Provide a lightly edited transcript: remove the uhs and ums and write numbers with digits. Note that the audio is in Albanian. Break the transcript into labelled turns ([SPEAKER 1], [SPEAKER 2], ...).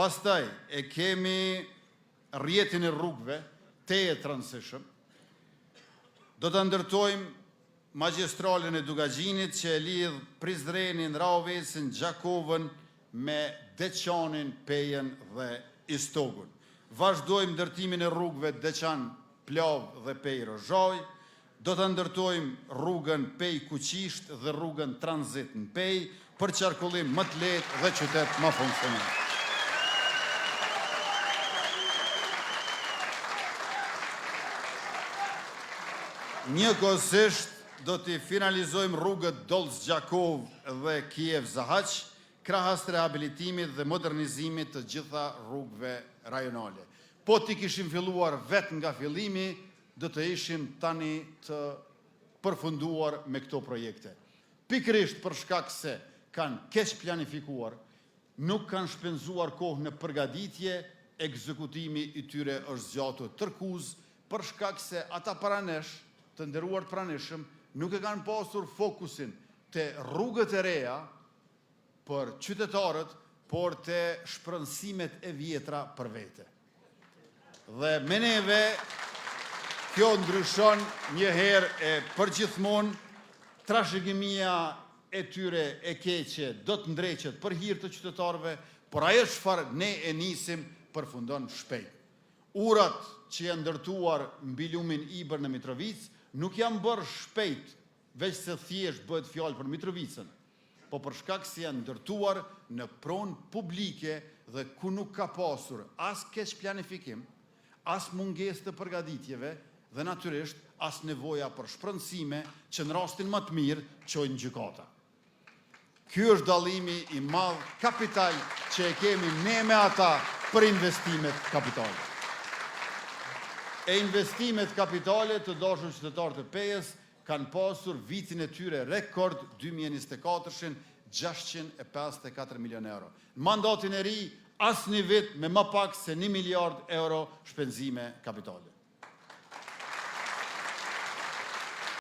[SPEAKER 1] Pastaj e kemi rrjetin e rrugëve, teje të rëndësishëm. Do të ndërtojmë magjistralin e Dugagjinit që e lidh Prizrenin, Raovesin, Gjakovën me Deçanin, Pejen dhe Istogun. Vazhdojmë ndërtimin e rrugëve Deçan, Plavë dhe Pej Rozhaj. Do të ndërtojmë rrugën Pej Kuqisht dhe rrugën Tranzit në Pej për qarkullim më të lehtë dhe qytet më funksional. Njëkohësisht do të finalizojmë rrugët Dolz-Gjakov dhe Kiev-Zahaq, krahas rehabilitimit dhe modernizimit të gjitha rrugëve rajonale. Po t'i kishim filluar vetë nga fillimi, do të ishim tani të përfunduar me këto projekte. Pikërisht për shkak se kanë keq planifikuar, nuk kanë shpenzuar kohë në përgatitje, ekzekutimi i tyre është zgjatur tërkuz, për shkak se ata paranesh, të nderuar të pranishëm, nuk e kanë pasur fokusin të rrugët e reja për qytetarët, por të shpërndësimet e vjetra për vete. Dhe me neve, kjo ndryshon një herë e përgjithmonë, trashëgimia e tyre e keqe do të ndreqet për hir të qytetarëve, por ajo çfarë ne e nisim përfundon shpejt. Urat që janë ndërtuar mbi lumin Ibër në Mitrovic nuk janë bërë shpejt, veç se thjesht bëhet fjalë për Mitrovicën, po për shkak se janë ndërtuar në pronë publike dhe ku nuk ka pasur as keq planifikim, as mungesë të përgatitjeve dhe natyrisht as nevoja për shpërndësime që në rastin më të mirë çojnë gjykata. Ky është dallimi i madh kapital që e kemi ne me ata për investimet kapitale. E investimet kapitale të dashur qytetarë të Pejës kanë pasur vitin e tyre rekord 2024-shin 654 milion euro. Në mandatin e ri, asnjë vit me më pak se 1 miliard euro shpenzime kapitale.